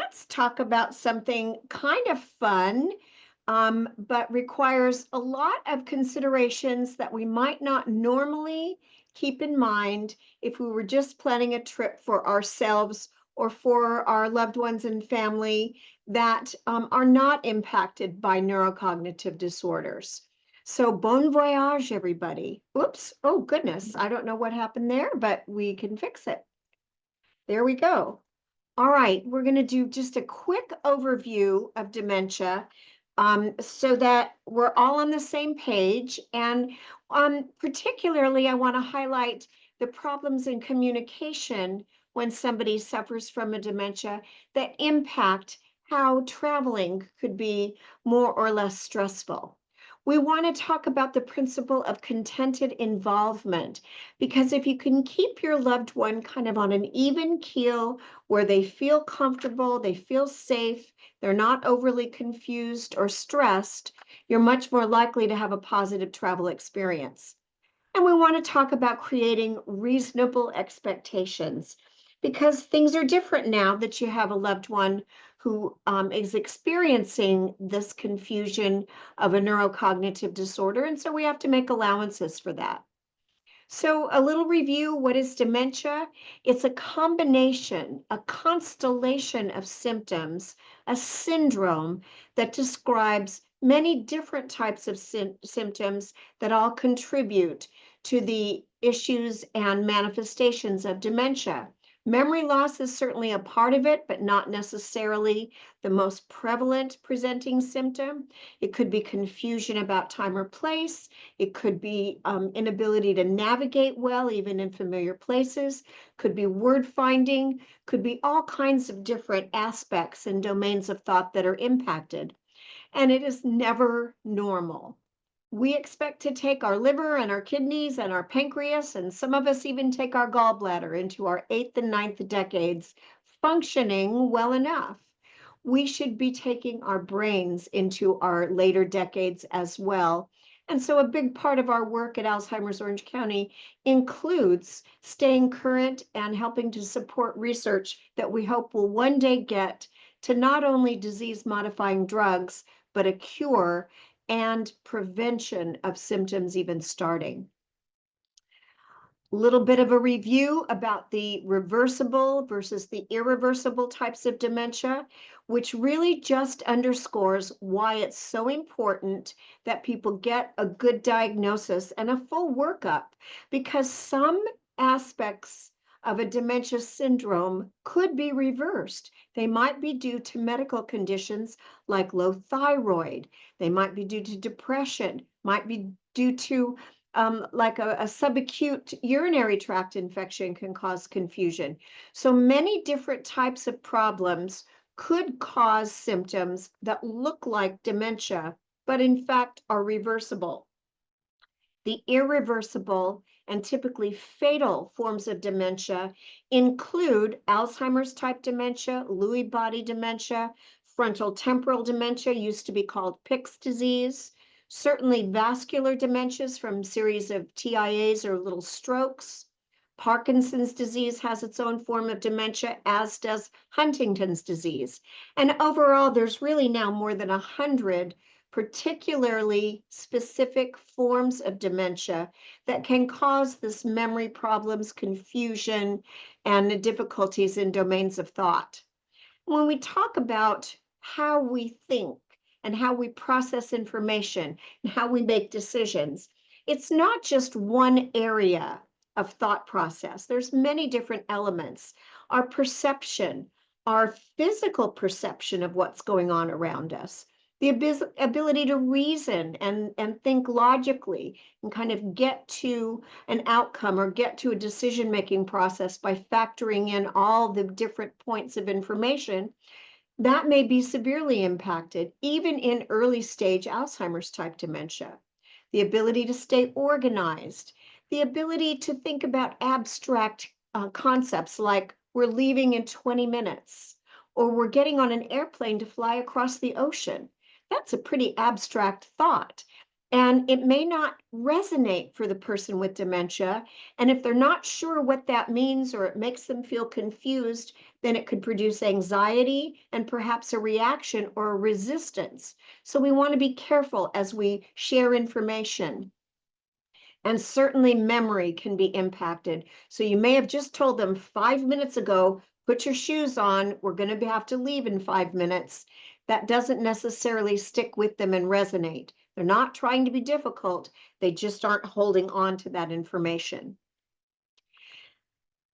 let's talk about something kind of fun, but requires a lot of considerations that we might not normally keep in mind if we were just planning a trip for ourselves or for our loved ones and family that are not impacted by neurocognitive disorders. So, bon voyage, everybody. Oops. Oh, goodness. I don't know what happened there, but we can fix it. There we go. All right, we're going to do just a quick overview of dementia so that we're all on the same page. And particularly, I want to highlight the problems in communication when somebody suffers from a dementia that impact how traveling could be more or less stressful. We want to talk about the principle of contented involvement, because if you can keep your loved one kind of on an even keel where they feel comfortable, they feel safe, they're not overly confused or stressed, you're much more likely to have a positive travel experience. And we want to talk about creating reasonable expectations because things are different now that you have a loved one who is experiencing this confusion of a neurocognitive disorder. And so we have to make allowances for that. So, a little review. What is dementia? It's a combination, a constellation of symptoms, a syndrome that describes many different types of symptoms that all contribute to the issues and manifestations of dementia. Memory loss is certainly a part of it, but not necessarily the most prevalent presenting symptom. It could be confusion about time or place. It could be inability to navigate well, even in familiar places, could be word finding, could be all kinds of different aspects and domains of thought that are impacted. And it is never normal. We expect to take our liver and our kidneys and our pancreas, and some of us even take our gallbladder into our eighth and ninth decades functioning well enough. We should be taking our brains into our later decades as well. And so a big part of our work at Alzheimer's Orange County includes staying current and helping to support research that we hope will one day get to not only disease modifying drugs, but a cure and prevention of symptoms even starting. A little bit of a review about the reversible versus the irreversible types of dementia, which really just underscores why it's so important that people get a good diagnosis and a full workup, because some aspects of a dementia syndrome could be reversed. They might be due to medical conditions like low thyroid. They might be due to depression, might be due to like a subacute urinary tract infection can cause confusion. So many different types of problems could cause symptoms that look like dementia, but in fact are reversible. The irreversible and typically fatal forms of dementia include Alzheimer's type dementia, Lewy body dementia, frontal temporal dementia, used to be called Pick's disease, certainly vascular dementias from series of TIAs or little strokes. Parkinson's disease has its own form of dementia, as does Huntington's disease. And overall, there's really now more than 100 particularly specific forms of dementia that can cause this memory problems, confusion, and difficulties in domains of thought. When we talk about how we think and how we process information and how we make decisions, it's not just one area of thought process. There's many different elements. Our perception, our physical perception of what's going on around us, the ability to reason and think logically and kind of get to an outcome or get to a decision-making process by factoring in all the different points of information, that may be severely impacted, even in early stage Alzheimer's type dementia. The ability to stay organized, the ability to think about abstract concepts like we're leaving in 20 minutes, or we're getting on an airplane to fly across the ocean. That's a pretty abstract thought. And it may not resonate for the person with dementia. And if they're not sure what that means or it makes them feel confused, then it could produce anxiety and perhaps a reaction or a resistance. So we want to be careful as we share information. And certainly memory can be impacted. So you may have just told them 5 minutes ago, put your shoes on, we're going to have to leave in 5 minutes. That doesn't necessarily stick with them and resonate. They're not trying to be difficult, they just aren't holding on to that information.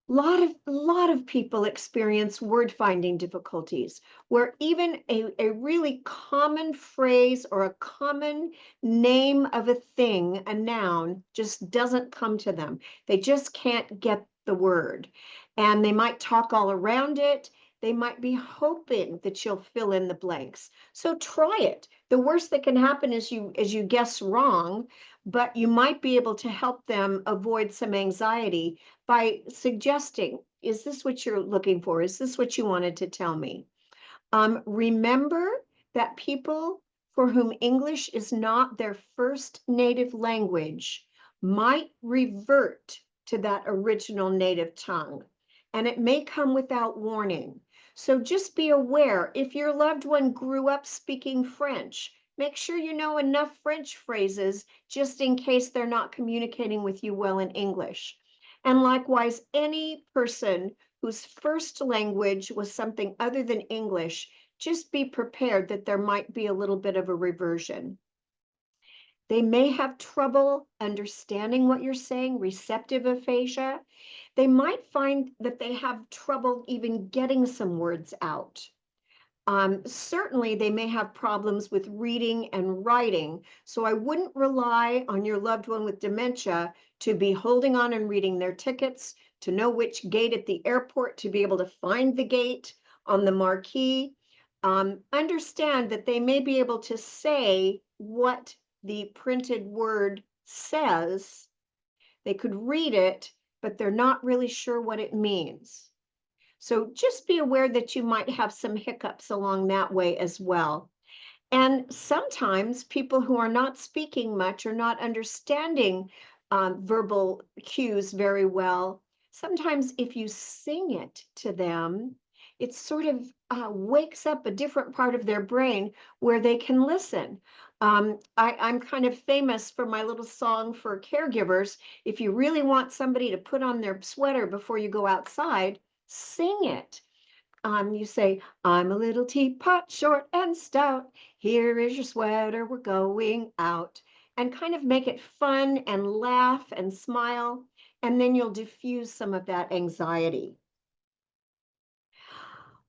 A lot of people experience word finding difficulties where even a really common phrase or a common name of a thing, a noun, just doesn't come to them. They just can't get the word. And they might talk all around it. They might be hoping that you'll fill in the blanks. So try it. The worst that can happen is you guess wrong, but you might be able to help them avoid some anxiety by suggesting, is this what you're looking for? Is this what you wanted to tell me? Remember that people for whom English is not their first native language might revert to that original native tongue, and it may come without warning. So just be aware if your loved one grew up speaking French, make sure you know enough French phrases just in case they're not communicating with you well in English. And likewise, any person whose first language was something other than English, just be prepared that there might be a little bit of a reversion. They may have trouble understanding what you're saying, receptive aphasia. They might find that they have trouble even getting some words out. Certainly, they may have problems with reading and writing. So I wouldn't rely on your loved one with dementia to be holding on and reading their tickets, to know which gate at the airport, to be able to find the gate on the marquee. Understand that they may be able to say what the printed word says. They could read it, but they're not really sure what it means. So just be aware that you might have some hiccups along that way as well. And sometimes people who are not speaking much or not understanding verbal cues very well, sometimes if you sing it to them, it sort of wakes up a different part of their brain where they can listen. I'm kind of famous for my little song for caregivers. If you really want somebody to put on their sweater before you go outside, sing it. You say, I'm a little teapot, short and stout. Here is your sweater, we're going out. And kind of make it fun and laugh and smile. And then you'll diffuse some of that anxiety.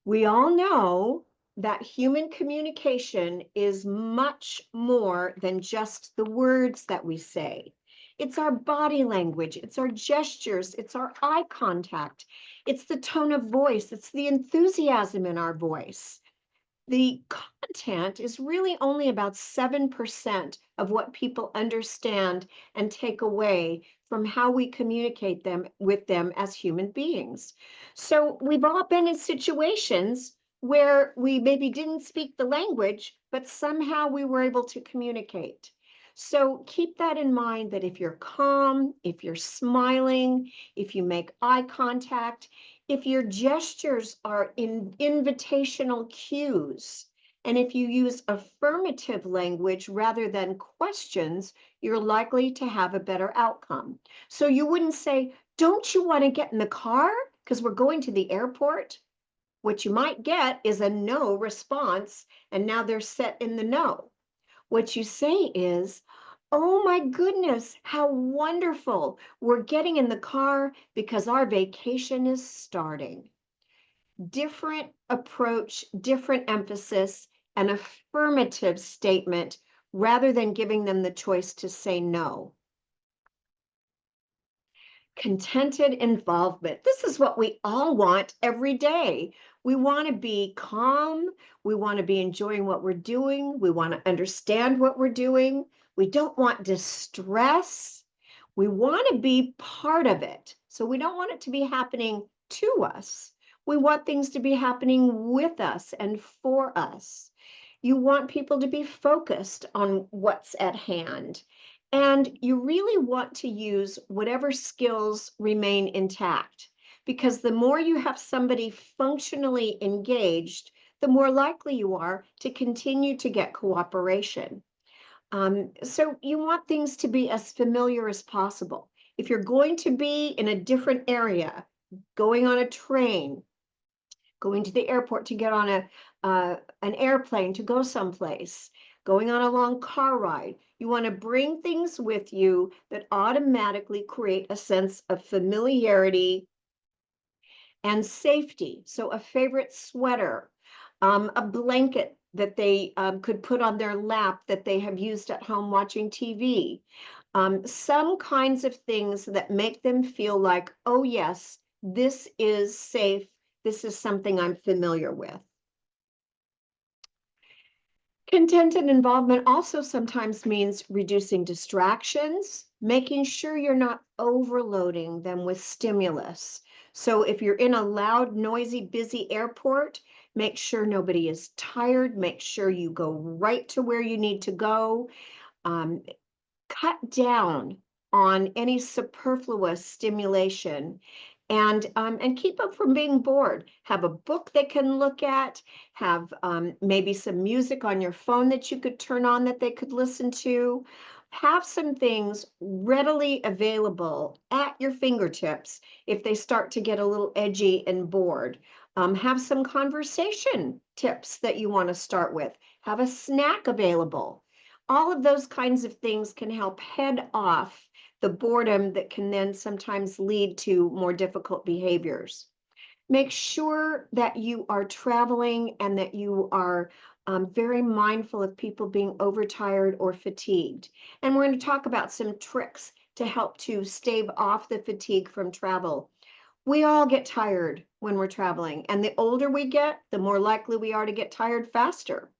We all know that human communication is much more than just the words that we say. It's our body language, it's our gestures, it's our eye contact, it's the tone of voice, it's the enthusiasm in our voice. The content is really only about 7% of what people understand and take away from how we communicate them with them as human beings. So we've all been in situations where we maybe didn't speak the language, but somehow we were able to communicate. So keep that in mind that if you're calm, if you're smiling, if you make eye contact, if your gestures are in invitational cues, and if you use affirmative language rather than questions, you're likely to have a better outcome. So you wouldn't say, don't you want to get in the car? Because we're going to the airport. What you might get is a no response, and now they're set in the no. What you say is, oh my goodness, how wonderful. We're getting in the car because our vacation is starting. Different approach, different emphasis, an affirmative statement rather than giving them the choice to say no. Contented involvement. This is what we all want every day. We want to be calm. We want to be enjoying what we're doing. We want to understand what we're doing. We don't want distress. We want to be part of it. So we don't want it to be happening to us. We want things to be happening with us and for us. You want people to be focused on what's at hand. And you really want to use whatever skills remain intact, because the more you have somebody functionally engaged, the more likely you are to continue to get cooperation. So you want things to be as familiar as possible. If you're going to be in a different area, going on a train, going to the airport to get on an airplane to go someplace, going on a long car ride, you want to bring things with you that automatically create a sense of familiarity and safety. So a favorite sweater, a blanket that they could put on their lap that they have used at home watching TV. Some kinds of things that make them feel like, oh, yes, this is safe. This is something I'm familiar with. Contented involvement also sometimes means reducing distractions, making sure you're not overloading them with stimulus. So if you're in a loud, noisy, busy airport, make sure nobody is tired, make sure you go right to where you need to go. Um, Cut down on any superfluous stimulation, and keep them from being bored. Have a book they can look at, have maybe some music on your phone that you could turn on that they could listen to. Have some things readily available at your fingertips if they start to get a little edgy and bored. Have some conversation tips that you want to start with. Have a snack available. All of those kinds of things can help head off the boredom that can then sometimes lead to more difficult behaviors. Make sure that you are traveling and that you are very mindful of people being overtired or fatigued. And we're going to talk about some tricks to help to stave off the fatigue from travel. We all get tired when we're traveling, and the older we get, the more likely we are to get tired faster.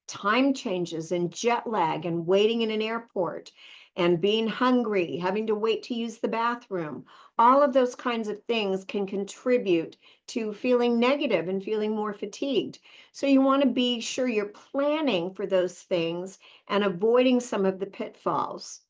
Time changes and jet lag and waiting in an airport and being hungry, having to wait to use the bathroom, all of those kinds of things can contribute to feeling negative and feeling more fatigued. So you want to be sure you're planning for those things and avoiding some of the pitfalls.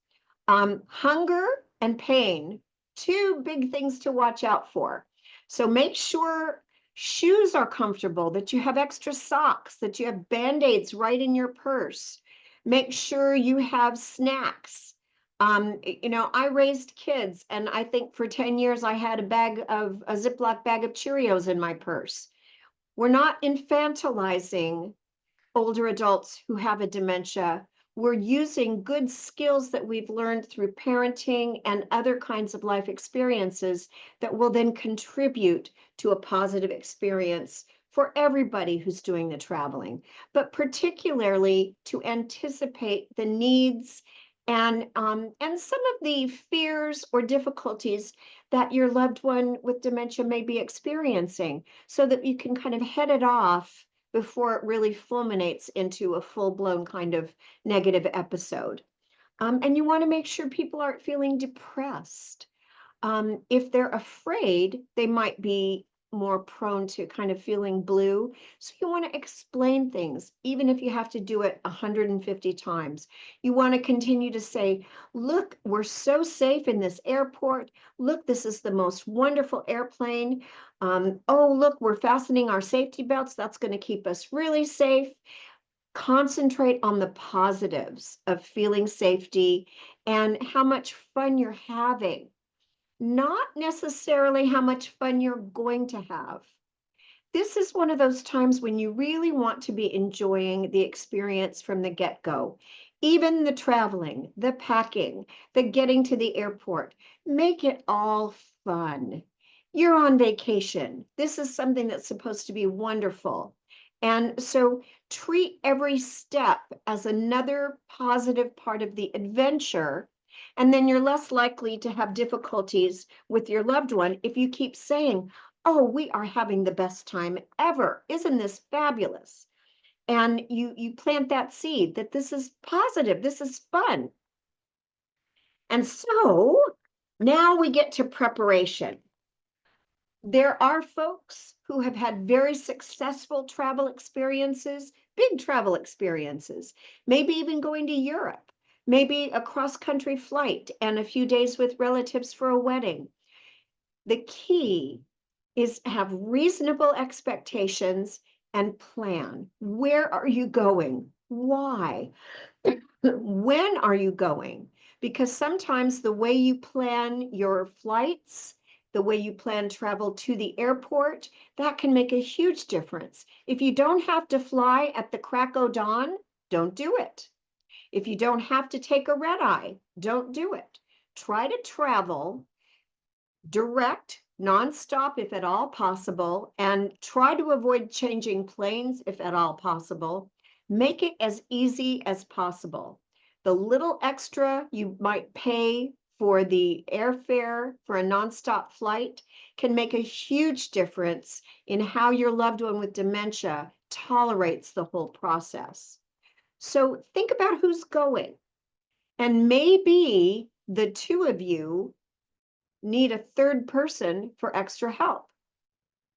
Hunger and pain, two big things to watch out for. So make sure shoes are comfortable, that you have extra socks, that you have Band-Aids right in your purse. Make sure you have snacks. I raised kids, and I think for 10 years I had a Ziploc bag of Cheerios in my purse. We're not infantilizing older adults who have a dementia. We're using good skills that we've learned through parenting and other kinds of life experiences that will then contribute to a positive experience for everybody who's doing the traveling, but particularly to anticipate the needs and some of the fears or difficulties that your loved one with dementia may be experiencing, so that you can kind of head it off before it really fulminates into a full-blown kind of negative episode. And you want to make sure people aren't feeling depressed. If they're afraid, they might be more prone to kind of feeling blue. So you want to explain things, even if you have to do it 150 times. You want to continue to say, look, we're so safe in this airport. Look, this is the most wonderful airplane. Oh, look, we're fastening our safety belts. That's going to keep us really safe. Concentrate on the positives of feeling safety and how much fun you're having, not necessarily how much fun you're going to have. This is one of those times when you really want to be enjoying the experience from the get-go. Even the traveling, the packing, the getting to the airport, make it all fun. You're on vacation. This is something that's supposed to be wonderful. And so treat every step as another positive part of the adventure, and then you're less likely to have difficulties with your loved one if you keep saying, oh, we are having the best time ever. Isn't this fabulous? And you plant that seed that this is positive, this is fun. And so now we get to preparation. There are folks who have had very successful travel experiences big travel experiences, maybe even going to Europe, maybe a cross-country flight and a few days with relatives for a wedding. The key is have reasonable expectations and plan. Where are you going? Why? When are you going? Because sometimes the way you plan your flights, the way you plan travel to the airport, that can make a huge difference. If you don't have to fly at the crack o' dawn, don't do it. If you don't have to take a red eye, don't do it. Try to travel direct, nonstop if at all possible, and try to avoid changing planes if at all possible. Make it as easy as possible. The little extra you might pay for the airfare for a nonstop flight can make a huge difference in how your loved one with dementia tolerates the whole process. So think about who's going. And maybe the two of you need a third person for extra help.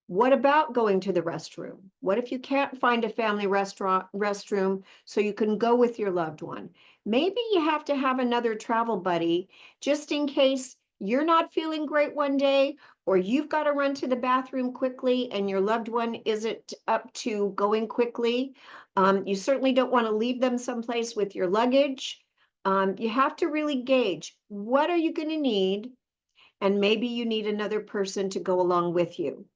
What about going to the restroom? What if you can't find a family restroom so you can go with your loved one? Maybe you have to have another travel buddy just in case you're not feeling great one day, or you've got to run to the bathroom quickly and your loved one isn't up to going quickly. You certainly don't want to leave them someplace with your luggage. You have to really gauge, what are you going to need? And maybe you need another person to go along with you.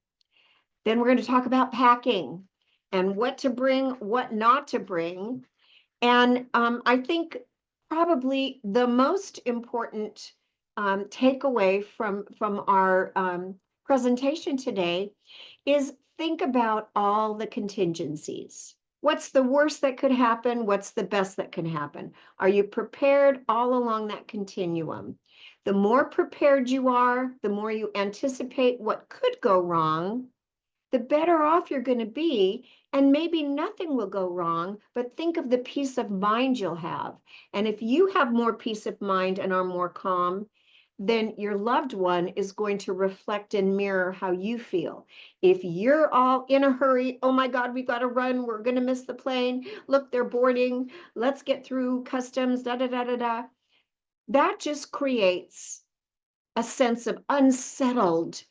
Then we're going to talk about packing and what to bring, what not to bring. And I think probably the most important takeaway from our presentation today is think about all the contingencies. What's the worst that could happen? What's the best that can happen? Are you prepared all along that continuum? The more prepared you are, the more you anticipate what could go wrong, the better off you're going to be. And maybe nothing will go wrong, but think of the peace of mind you'll have. And if you have more peace of mind and are more calm, then your loved one is going to reflect and mirror how you feel. If you're all in a hurry, oh my God, we've got to run, we're going to miss the plane, look, they're boarding, let's get through customs, da da da da da. That just creates a sense of unsettled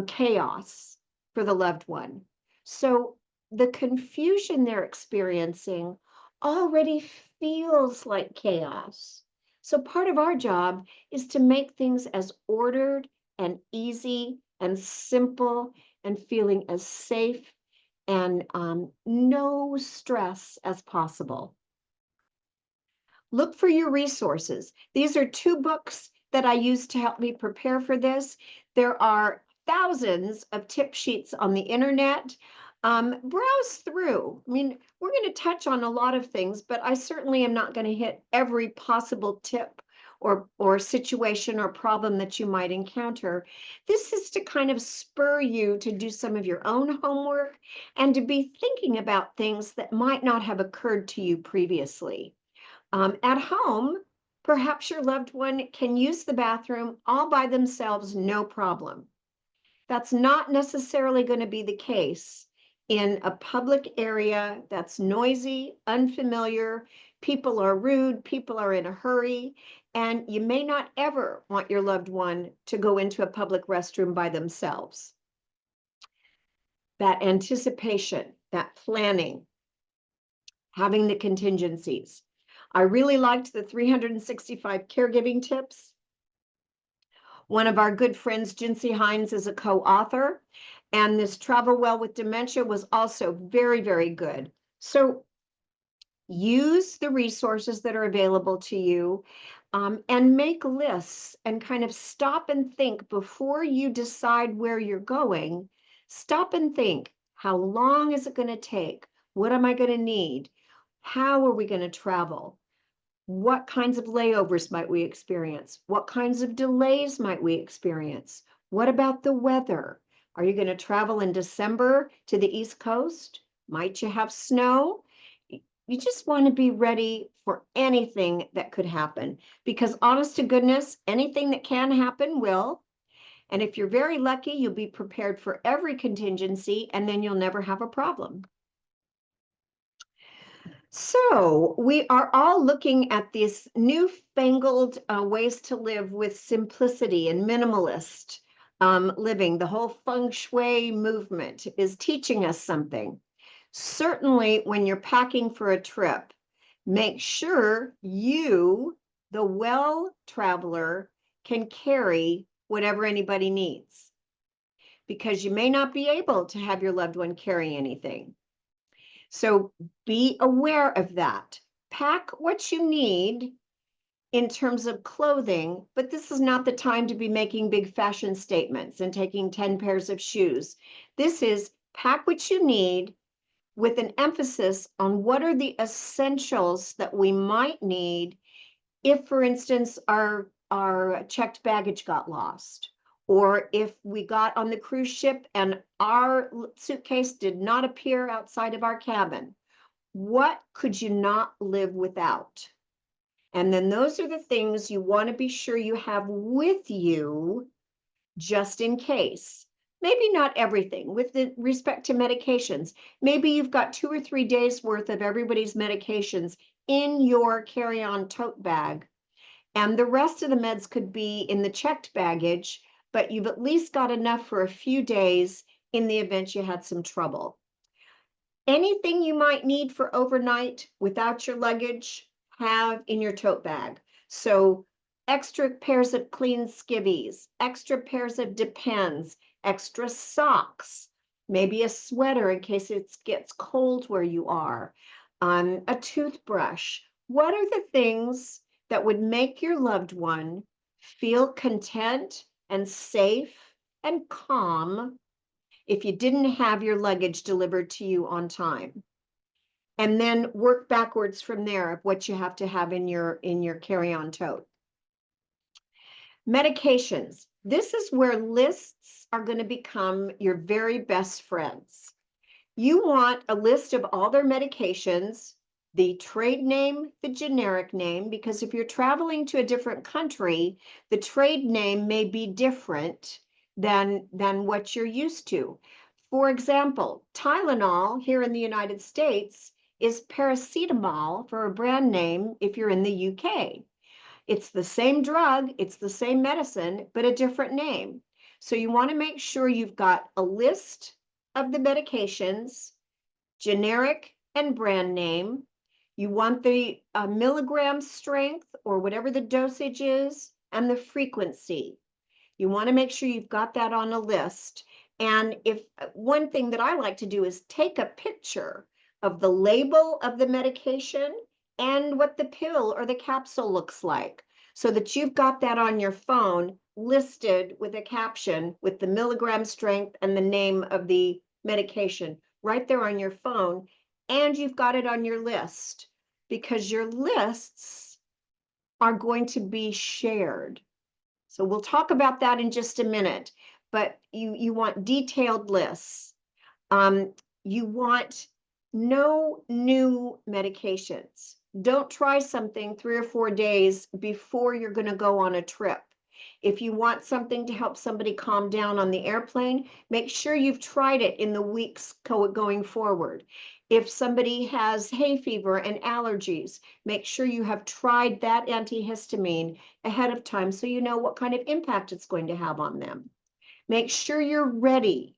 chaos for the loved one. So the confusion they're experiencing already feels like chaos. So part of our job is to make things as ordered and easy and simple and feeling as safe and no stress as possible. Look for your resources. These are two books that I used to help me prepare for this. There are thousands of tip sheets on the internet. Browse through. I mean, we're going to touch on a lot of things, but I certainly am not going to hit every possible tip or situation or problem that you might encounter. This is to kind of spur you to do some of your own homework and to be thinking about things that might not have occurred to you previously. At home, perhaps your loved one can use the bathroom all by themselves, no problem. That's not necessarily going to be the case in a public area that's noisy, unfamiliar, people are rude, people are in a hurry, and you may not ever want your loved one to go into a public restroom by themselves. That anticipation, that planning, having the contingencies. I really liked the 365 caregiving tips. One of our good friends, Jinsey Hines, is a co-author, and this Travel Well with Dementia was also very, very good. So use the resources that are available to you and make lists and kind of stop and think before you decide where you're going. Stop and think, how long is it going to take? What am I going to need? How are we going to travel? What kinds of layovers might we experience? What kinds of delays might we experience? What about the weather? Are you going to travel in December to the East Coast? Might you have snow? You just want to be ready for anything that could happen, because honest to goodness, anything that can happen will. And if you're very lucky, you'll be prepared for every contingency, and then you'll never have a problem. So we are all looking at these newfangled ways to live with simplicity and minimalist living. The whole feng shui movement is teaching us something. Certainly, when you're packing for a trip, make sure you, the well traveler, can carry whatever anybody needs, because you may not be able to have your loved one carry anything. So be aware of that. Pack what you need in terms of clothing, but this is not the time to be making big fashion statements and taking 10 pairs of shoes. This is pack what you need with an emphasis on what are the essentials that we might need if, for instance, our checked baggage got lost, or if we got on the cruise ship and our suitcase did not appear outside of our cabin. What could you not live without? And then those are the things you want to be sure you have with you just in case. Maybe not everything with respect to medications. Maybe you've got 2 or 3 days worth of everybody's medications in your carry-on tote bag, and the rest of the meds could be in the checked baggage, but you've at least got enough for a few days in the event you had some trouble. Anything you might need for overnight without your luggage, have in your tote bag. So extra pairs of clean skivvies, extra pairs of Depends, extra socks, maybe a sweater in case it gets cold where you are, a toothbrush. What are the things that would make your loved one feel content and safe and calm if you didn't have your luggage delivered to you on time? And then work backwards from there of what you have to have in your carry-on tote. Medications. This is where lists are going to become your very best friends. You want a list of all their medications, the trade name, the generic name, because if you're traveling to a different country, the trade name may be different than what you're used to. For example, Tylenol here in the United States is paracetamol for a brand name if you're in the UK. It's the same drug, it's the same medicine, but a different name. So you want to make sure you've got a list of the medications, generic and brand name. You want the milligram strength or whatever the dosage is, and the frequency. You want to make sure you've got that on a list. And if one thing that I like to do is take a picture of the label of the medication and what the pill or the capsule looks like, so that you've got that on your phone listed with a caption with the milligram strength and the name of the medication right there on your phone, and you've got it on your list, because your lists are going to be shared. So we'll talk about that in just a minute, but you want detailed lists. You want no new medications. Don't try something 3 or 4 days before you're going to go on a trip. If you want something to help somebody calm down on the airplane, make sure you've tried it in the weeks going forward. If somebody has hay fever and allergies, make sure you have tried that antihistamine ahead of time so you know what kind of impact it's going to have on them. Make sure you're ready.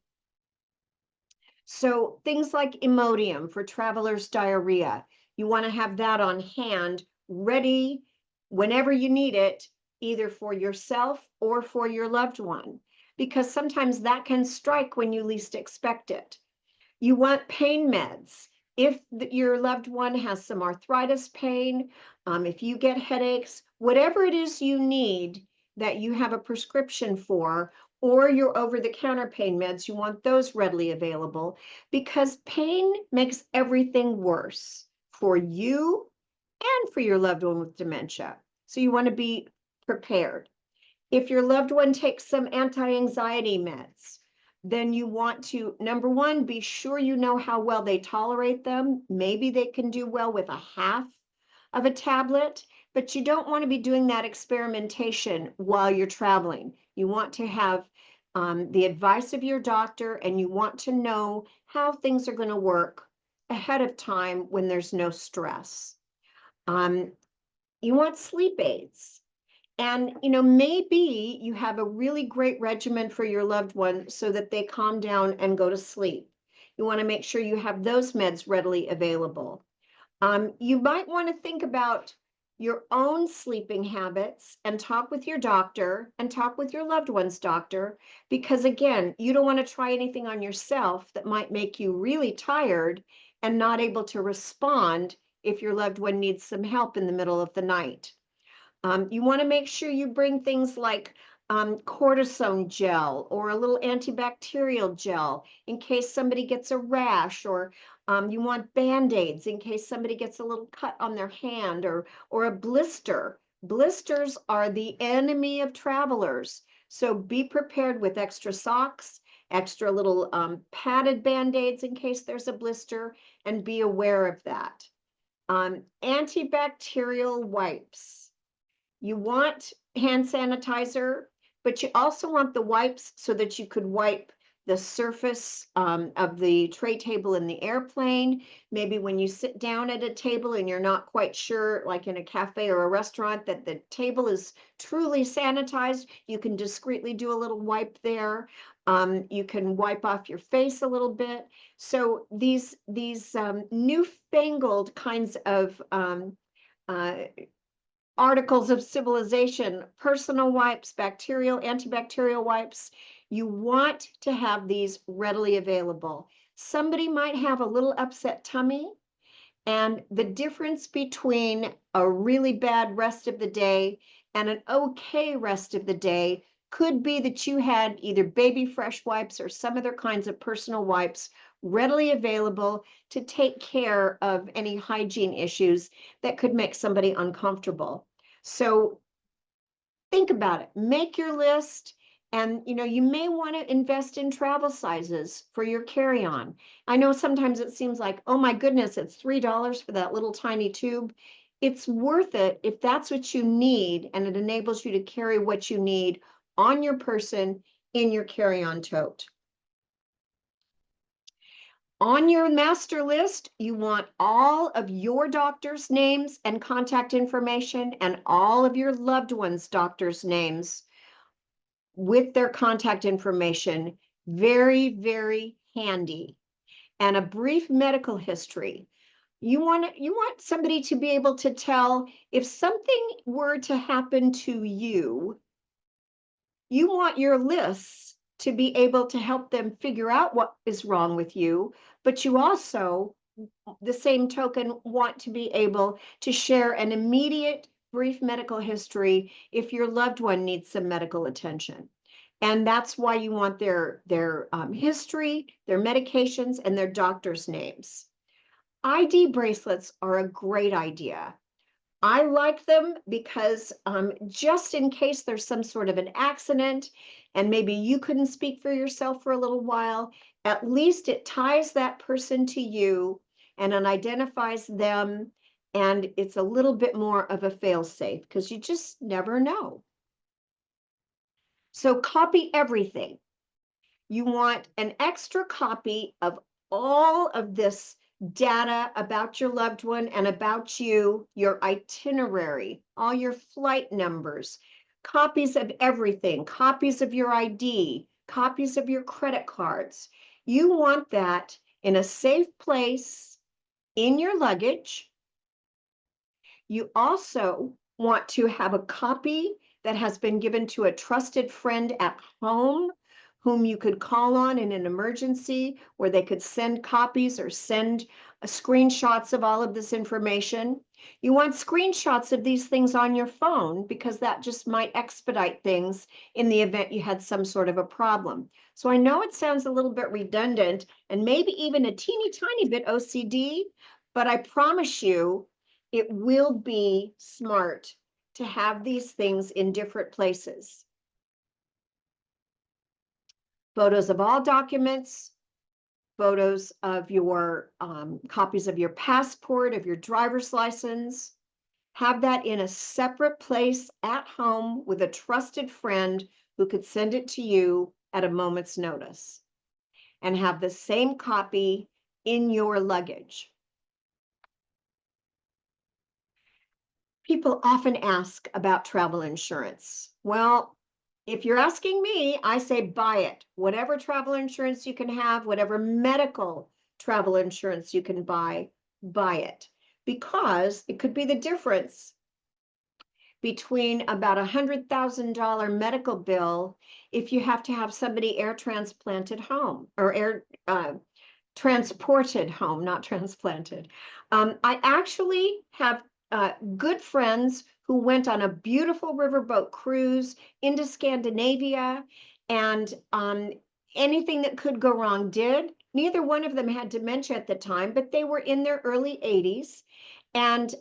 So things like Imodium for traveler's diarrhea, you want to have that on hand, ready whenever you need it, either for yourself or for your loved one, because sometimes that can strike when you least expect it. You want pain meds. If your loved one has some arthritis pain, if you get headaches, whatever it is you need that you have a prescription for, or your over-the-counter pain meds, you want those readily available, because pain makes everything worse for you and for your loved one with dementia. So you want to be prepared. If your loved one takes some anti-anxiety meds, then you want to, number one, be sure you know how well they tolerate them. Maybe they can do well with a half of a tablet, but you don't want to be doing that experimentation while you're traveling. You want to have the advice of your doctor, and you want to know how things are going to work ahead of time when there's no stress. You want sleep aids. And, maybe you have a really great regimen for your loved one so that they calm down and go to sleep. You want to make sure you have those meds readily available. You might want to think about your own sleeping habits and talk with your doctor and talk with your loved one's doctor, because again, you don't want to try anything on yourself that might make you really tired and not able to respond if your loved one needs some help in the middle of the night. You want to make sure you bring things like cortisone gel or a little antibacterial gel in case somebody gets a rash, or you want Band-Aids in case somebody gets a little cut on their hand, or a blister. Blisters are the enemy of travelers. So be prepared with extra socks, extra little padded Band-Aids in case there's a blister, and be aware of that. Antibacterial wipes. You want hand sanitizer, but you also want the wipes so that you could wipe the surface of the tray table in the airplane. Maybe when you sit down at a table and you're not quite sure, like in a cafe or a restaurant, that the table is truly sanitized, you can discreetly do a little wipe there. You can wipe off your face a little bit. So these newfangled kinds of articles of civilization, personal wipes, antibacterial wipes. You want to have these readily available. Somebody might have a little upset tummy, and the difference between a really bad rest of the day and an okay rest of the day could be that you had either baby fresh wipes or some other kinds of personal wipes readily available to take care of any hygiene issues that could make somebody uncomfortable. So think about it, make your list, and you may want to invest in travel sizes for your carry-on. I know sometimes it seems like, oh my goodness, it's $3 for that little tiny tube. It's worth it if that's what you need, and it enables you to carry what you need on your person in your carry-on tote. On your master list, you want all of your doctor's names and contact information, and all of your loved ones' doctor's names with their contact information. Very, very handy. And a brief medical history. You want somebody to be able to tell if something were to happen to you. You want your lists to be able to help them figure out what is wrong with you, but you also, the same token, want to be able to share an immediate brief medical history if your loved one needs some medical attention. And that's why you want their history, their medications, and their doctor's names. ID bracelets are a great idea. I like them because just in case there's some sort of an accident and maybe you couldn't speak for yourself for a little while, at least it ties that person to you and it identifies them, and it's a little bit more of a fail-safe because you just never know. So copy everything. You want an extra copy of all of this data about your loved one and about you, your itinerary, all your flight numbers, copies of everything, copies of your ID, copies of your credit cards. You want that in a safe place in your luggage. You also want to have a copy that has been given to a trusted friend at home whom you could call on in an emergency, where they could send copies or send screenshots of all of this information. You want screenshots of these things on your phone because that just might expedite things in the event you had some sort of a problem. So I know it sounds a little bit redundant and maybe even a teeny tiny bit OCD, but I promise you it will be smart to have these things in different places. Photos of all documents, photos of your copies of your passport, of your driver's license. Have that in a separate place at home with a trusted friend who could send it to you at a moment's notice. And have the same copy in your luggage. People often ask about travel insurance. Well, if you're asking me, I say buy it. Whatever travel insurance you can have, whatever medical travel insurance you can buy it. Because it could be the difference between about $100,000 medical bill if you have to have somebody air transplanted home or air transported home, not transplanted. I actually have good friends who went on a beautiful riverboat cruise into Scandinavia, and anything that could go wrong did. Neither one of them had dementia at the time, but they were in their early 80s. And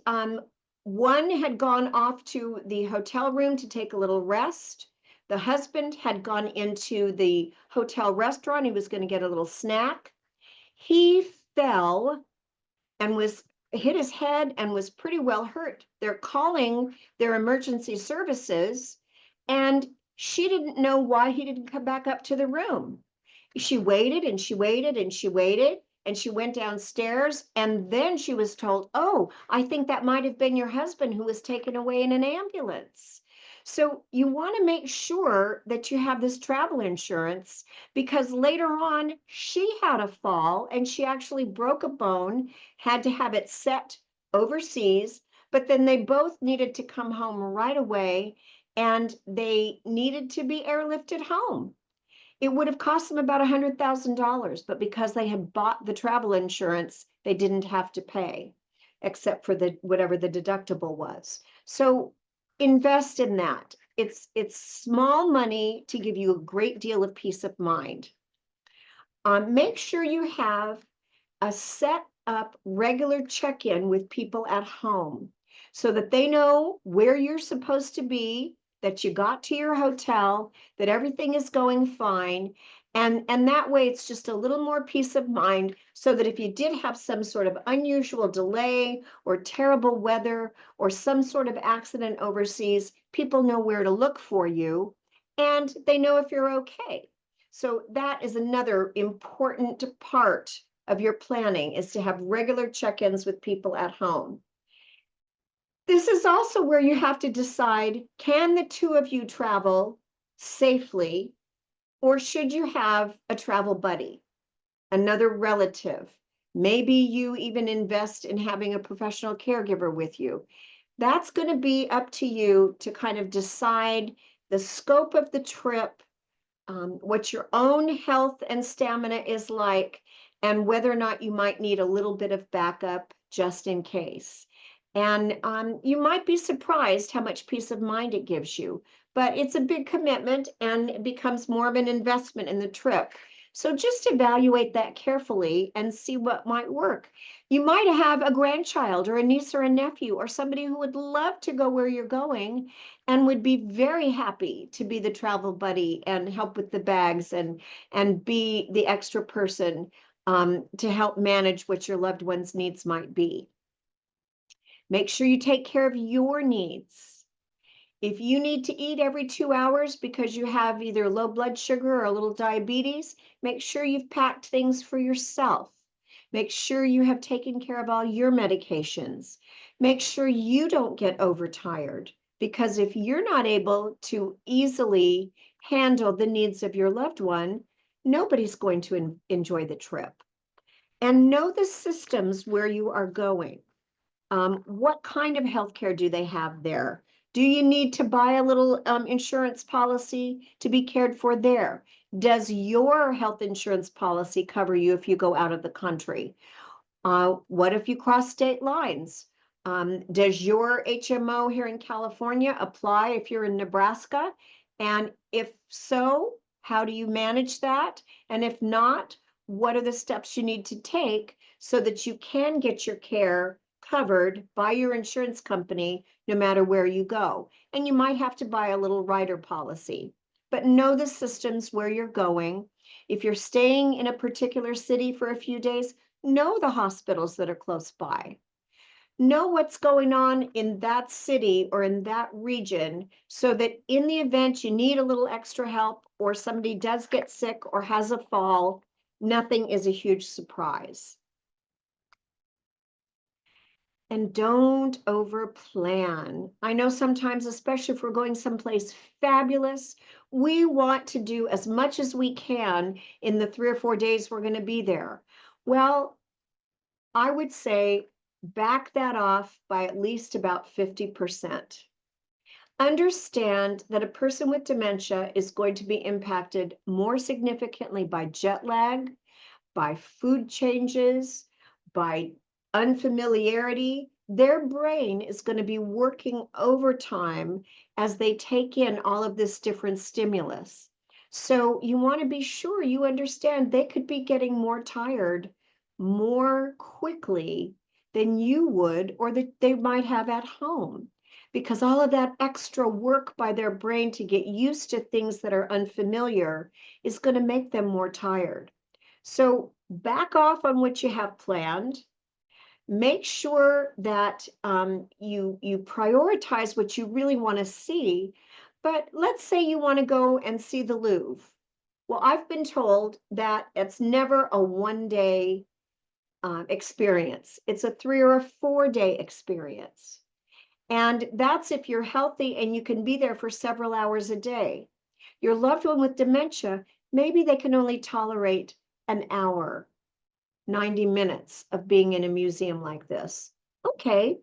one had gone off to the hotel room to take a little rest. The husband had gone into the hotel restaurant. He was going to get a little snack. He fell and was hit his head and was pretty well hurt. They're calling their emergency services, and she didn't know why he didn't come back up to the room. She waited and she waited and she waited, and she went downstairs, and then she was told, oh, I think that might have been your husband who was taken away in an ambulance. So you want to make sure that you have this travel insurance, because later on she had a fall and she actually broke a bone, had to have it set overseas, but then they both needed to come home right away, and they needed to be airlifted home. It would have cost them about $100,000, but because they had bought the travel insurance, they didn't have to pay, except for the whatever the deductible was. So invest in that. It's small money to give you a great deal of peace of mind. Make sure you have a set up regular check-in with people at home so that they know where you're supposed to be, that you got to your hotel, that everything is going fine. And that way it's just a little more peace of mind, so that if you did have some sort of unusual delay or terrible weather or some sort of accident overseas, people know where to look for you and they know if you're okay. So that is another important part of your planning, is to have regular check-ins with people at home. This is also where you have to decide, can the two of you travel safely, or should you have a travel buddy, another relative? Maybe you even invest in having a professional caregiver with you. That's going to be up to you to kind of decide the scope of the trip, what your own health and stamina is like, and whether or not you might need a little bit of backup just in case. And you might be surprised how much peace of mind it gives you, but it's a big commitment and it becomes more of an investment in the trip. So just evaluate that carefully and see what might work. You might have a grandchild or a niece or a nephew or somebody who would love to go where you're going and would be very happy to be the travel buddy and help with the bags and be the extra person to help manage what your loved one's needs might be. Make sure you take care of your needs. If you need to eat every 2 hours because you have either low blood sugar or a little diabetes, make sure you've packed things for yourself. Make sure you have taken care of all your medications. Make sure you don't get overtired, because if you're not able to easily handle the needs of your loved one, nobody's going to enjoy the trip. And know the systems where you are going. What kind of healthcare do they have there? Do you need to buy a little insurance policy to be cared for there? Does your health insurance policy cover you if you go out of the country? What if you cross state lines? Does your HMO here in California apply if you're in Nebraska? And if so, how do you manage that? And if not, what are the steps you need to take so that you can get your care covered by your insurance company no matter where you go? And you might have to buy a little rider policy, but know the systems where you're going. If you're staying in a particular city for a few days, know the hospitals that are close by. Know what's going on in that city or in that region, so that in the event you need a little extra help or somebody does get sick or has a fall, nothing is a huge surprise. And don't over plan. I know sometimes, especially if we're going someplace fabulous, we want to do as much as we can in the 3 or 4 days we're going to be there. Well, I would say back that off by at least about 50%. Understand that a person with dementia is going to be impacted more significantly by jet lag, by food changes, by unfamiliarity. Their brain is going to be working overtime as they take in all of this different stimulus. So you want to be sure you understand they could be getting more tired more quickly than you would or that they might have at home, because all of that extra work by their brain to get used to things that are unfamiliar is going to make them more tired. So back off on what you have planned. Make sure that you prioritize what you really want to see. But let's say you want to go and see the Louvre. Well, I've been told that it's never a 1 day experience. It's a 3 or 4 day experience. And that's if you're healthy and you can be there for several hours a day. Your loved one with dementia, maybe they can only tolerate an hour, 90 minutes of being in a museum like this. Okay,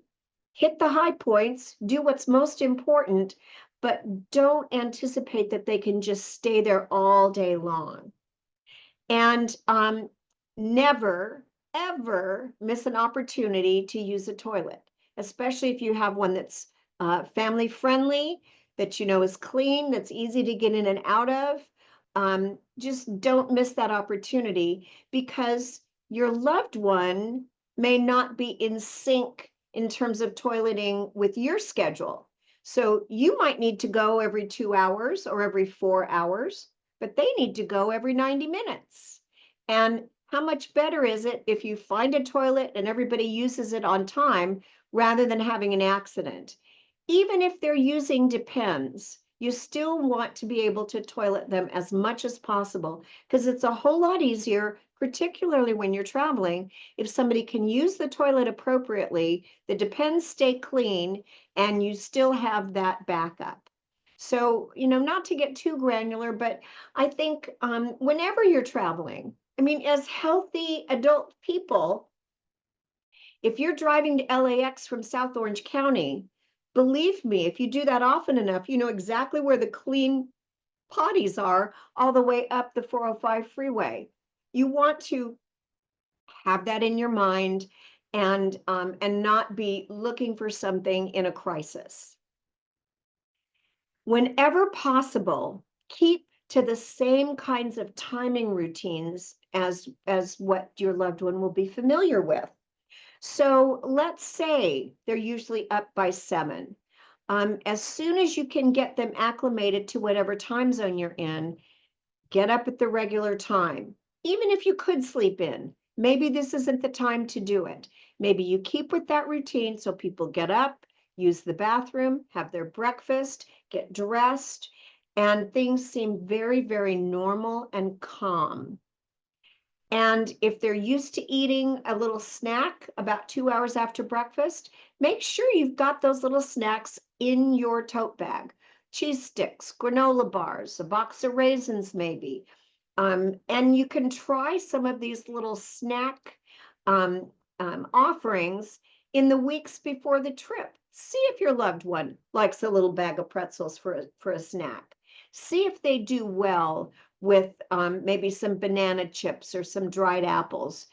hit the high points, do what's most important, but don't anticipate that they can just stay there all day long. And never, ever miss an opportunity to use a toilet, especially if you have one that's family friendly, that you know is clean, that's easy to get in and out of. Just don't miss that opportunity, because your loved one may not be in sync in terms of toileting with your schedule. So you might need to go every 2 hours or every 4 hours, but they need to go every 90 minutes. And how much better is it if you find a toilet and everybody uses it on time rather than having an accident? Even if they're using Depends, you still want to be able to toilet them as much as possible, because it's a whole lot easier, particularly when you're traveling, if somebody can use the toilet appropriately, the Depends stay clean, and you still have that backup. So, not to get too granular, but I think whenever you're traveling, I mean, as healthy adult people, if you're driving to LAX from South Orange County, believe me, if you do that often enough, you know exactly where the clean potties are all the way up the 405 freeway. You want to have that in your mind and not be looking for something in a crisis. Whenever possible, keep to the same kinds of timing routines as what your loved one will be familiar with. So let's say they're usually up by 7. As soon as you can get them acclimated to whatever time zone you're in, get up at the regular time. Even if you could sleep in, maybe this isn't the time to do it. Maybe you keep with that routine so people get up, use the bathroom, have their breakfast, get dressed, and things seem very, very normal and calm. And if they're used to eating a little snack about 2 hours after breakfast, make sure you've got those little snacks in your tote bag. Cheese sticks, granola bars, a box of raisins maybe. And you can try some of these little snack offerings in the weeks before the trip. See if your loved one likes a little bag of pretzels for a snack. See if they do well with maybe some banana chips or some dried apples.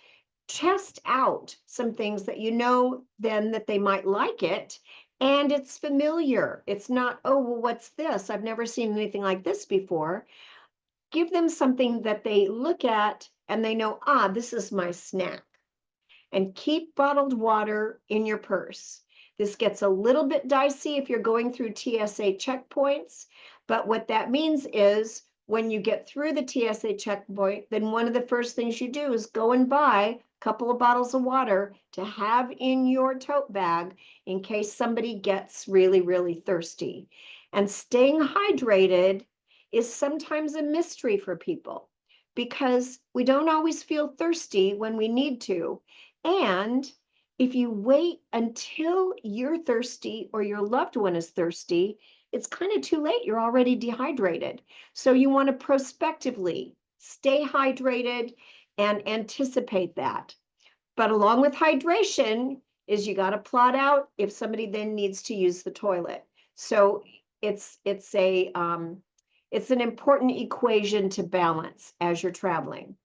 Test out some things that you know then that they might like it, and it's familiar. It's not, oh, well, what's this? I've never seen anything like this before. Give them something that they look at and they know, this is my snack. And keep bottled water in your purse. This gets a little bit dicey if you're going through TSA checkpoints, but what that means is when you get through the TSA checkpoint, then one of the first things you do is go and buy a couple of bottles of water to have in your tote bag in case somebody gets really, really thirsty. And staying hydrated is sometimes a mystery for people because we don't always feel thirsty when we need to. And If you wait until you're thirsty or your loved one is thirsty, it's kind of too late. You're already dehydrated. So you want to prospectively stay hydrated and anticipate that. But along with hydration is you got to plot out if somebody then needs to use the toilet. So it's an important equation to balance as you're traveling.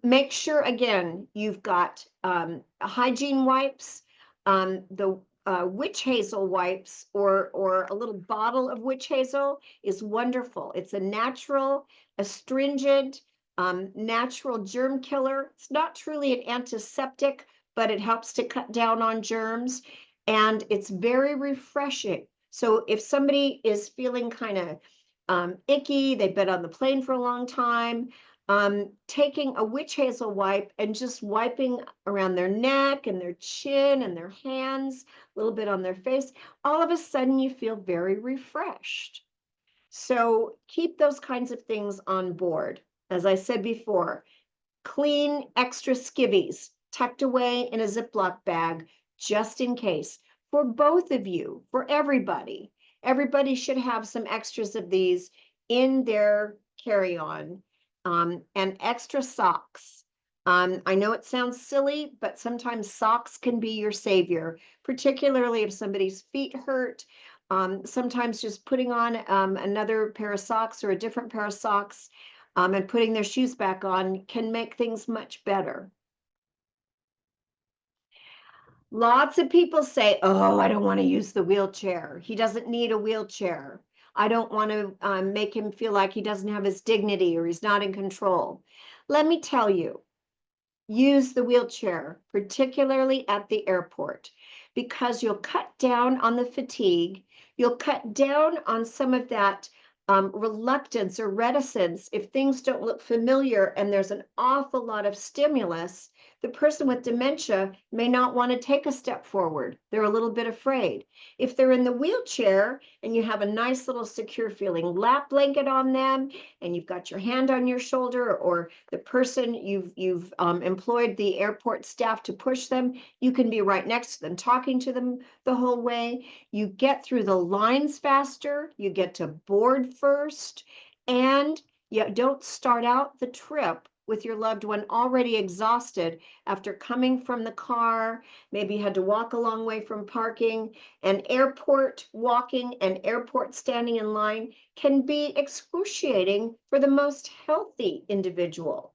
Make sure again you've got hygiene wipes, the witch hazel wipes, or a little bottle of witch hazel is wonderful. It's a natural, astringent, natural germ killer. It's not truly an antiseptic, but it helps to cut down on germs, and it's very refreshing. So if somebody is feeling kind of icky, they've been on the plane for a long time, taking a witch hazel wipe and just wiping around their neck and their chin and their hands, a little bit on their face, all of a sudden you feel very refreshed. So keep those kinds of things on board. As I said before, clean extra skivvies tucked away in a Ziploc bag just in case for both of you, for everybody. Everybody should have some extras of these in their carry-on, and extra socks. I know it sounds silly, but sometimes socks can be your savior, particularly if somebody's feet hurt. Sometimes just putting on another pair of socks or a different pair of socks, and putting their shoes back on can make things much better. Lots of people say, oh, I don't want to use the wheelchair. He doesn't need a wheelchair. I don't want to make him feel like he doesn't have his dignity or he's not in control. Let me tell you, use the wheelchair, particularly at the airport, because you'll cut down on the fatigue. You'll cut down on some of that reluctance or reticence if things don't look familiar and there's an awful lot of stimulus. The person with dementia may not want to take a step forward. They're a little bit afraid. If they're in the wheelchair and you have a nice little secure feeling lap blanket on them and you've got your hand on your shoulder, or the person you've employed the airport staff to push them, you can be right next to them talking to them the whole way. You get through the lines faster, you get to board first, and you don't start out the trip with your loved one already exhausted after coming from the car, maybe had to walk a long way from parking. And airport walking and airport standing in line can be excruciating for the most healthy individual.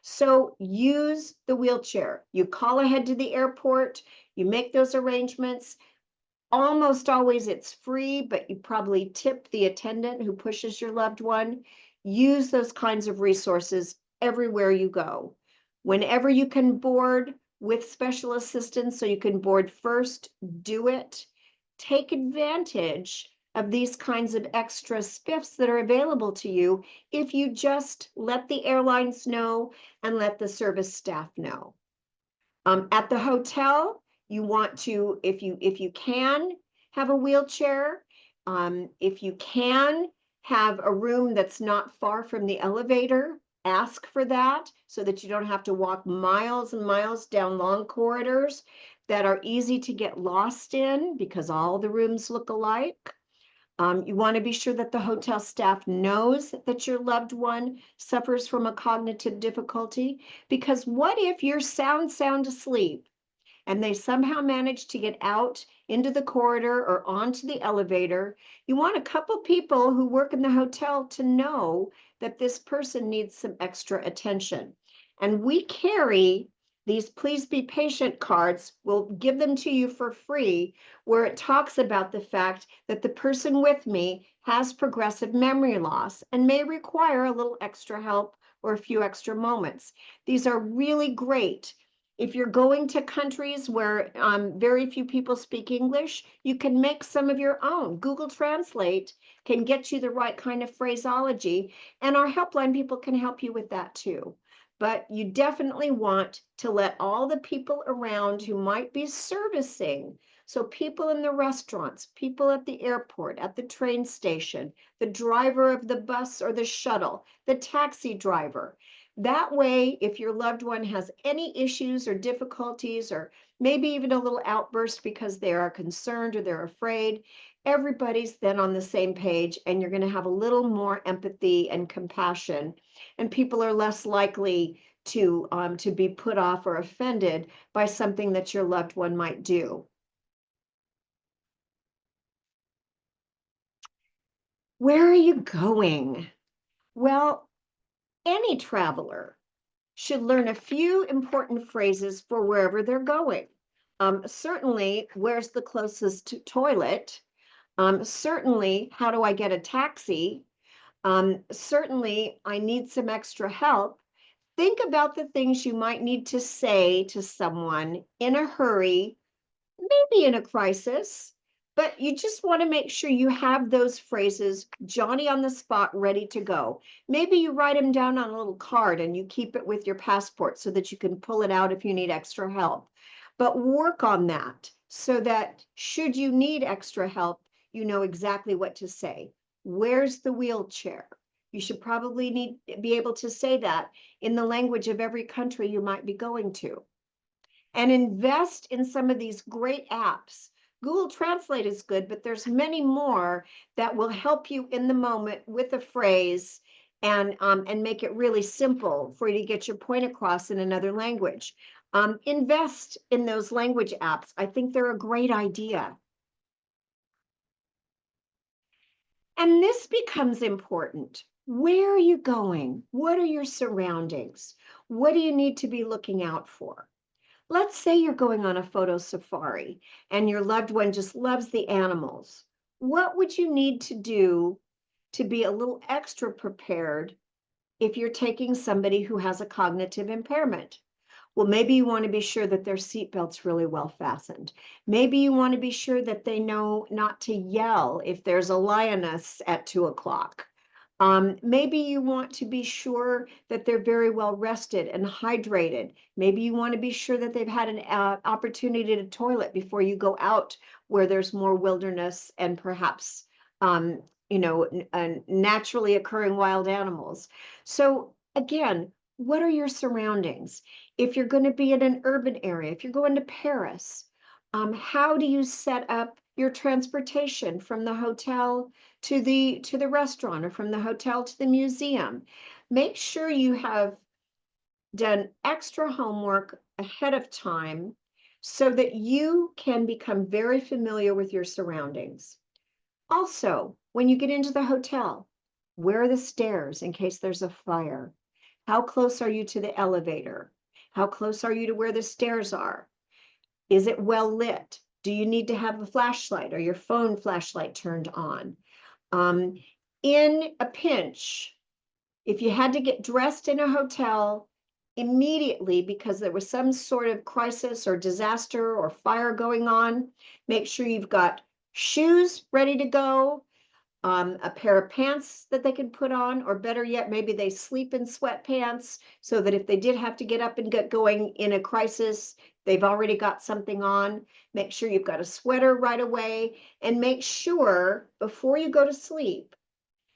So use the wheelchair. You call ahead to the airport, you make those arrangements. Almost always it's free, but you probably tip the attendant who pushes your loved one. Use those kinds of resources everywhere you go. Whenever you can board with special assistance, so you can board first, do it. Take advantage of these kinds of extra spiffs that are available to you if you just let the airlines know and let the service staff know. At the hotel, you want to, if you can, have a wheelchair. If you can, have a room that's not far from the elevator. Ask for that so that you don't have to walk miles and miles down long corridors that are easy to get lost in because all the rooms look alike. You want to be sure that the hotel staff knows that your loved one suffers from a cognitive difficulty, because what if you're sound asleep and they somehow manage to get out into the corridor or onto the elevator? You want a couple people who work in the hotel to know that this person needs some extra attention. And we carry these please be patient cards. We'll give them to you for free, where it talks about the fact that the person with me has progressive memory loss and may require a little extra help or a few extra moments. These are really great. If you're going to countries where very few people speak English, you can make some of your own. Google Translate can get you the right kind of phraseology, and our helpline people can help you with that too. But you definitely want to let all the people around who might be servicing, so people in the restaurants, people at the airport, at the train station, the driver of the bus or the shuttle, the taxi driver, That way, if your loved one has any issues or difficulties, or maybe even a little outburst because they are concerned or they're afraid, everybody's then on the same page, and you're going to have a little more empathy and compassion, and people are less likely to be put off or offended by something that your loved one might do. Where are you going? Well, any traveler should learn a few important phrases for wherever they're going. Certainly, where's the closest toilet? Certainly, how do I get a taxi? Certainly, I need some extra help. Think about the things you might need to say to someone in a hurry, maybe in a crisis, but you just want to make sure you have those phrases Johnny on the spot ready to go. Maybe you write them down on a little card and you keep it with your passport so that you can pull it out if you need extra help. But work on that so that should you need extra help, you know exactly what to say. Where's the wheelchair? You should probably be able to say that in the language of every country you might be going to, and invest in some of these great apps. Google Translate is good, but there's many more that will help you in the moment with a phrase and make it really simple for you to get your point across in another language. Invest in those language apps. I think they're a great idea. And this becomes important. Where are you going? What are your surroundings? What do you need to be looking out for? Let's say you're going on a photo safari and your loved one just loves the animals. What would you need to do to be a little extra prepared if you're taking somebody who has a cognitive impairment? Well, maybe you want to be sure that their seatbelt's really well fastened. Maybe you want to be sure that they know not to yell if there's a lioness at 2 o'clock. Maybe you want to be sure that they're very well rested and hydrated. Maybe you want to be sure that they've had an opportunity to toilet before you go out where there's more wilderness and perhaps, um, naturally occurring wild animals. So again, what are your surroundings? If you're going to be in an urban area, if you're going to Paris, how do you set up your transportation from the hotel to the restaurant or from the hotel to the museum? Make sure you have done extra homework ahead of time so that you can become very familiar with your surroundings. Also, when you get into the hotel, where are the stairs in case there's a fire? How close are you to the elevator? How close are you to where the stairs are? Is it well lit? Do you need to have a flashlight or your phone flashlight turned on? Um, in a pinch, if you had to get dressed in a hotel immediately because there was some sort of crisis or disaster or fire going on, make sure you've got shoes ready to go, a pair of pants that they can put on, or better yet, maybe they sleep in sweatpants so that if they did have to get up and get going in a crisis, they've already got something on. Make sure you've got a sweater right away, and make sure before you go to sleep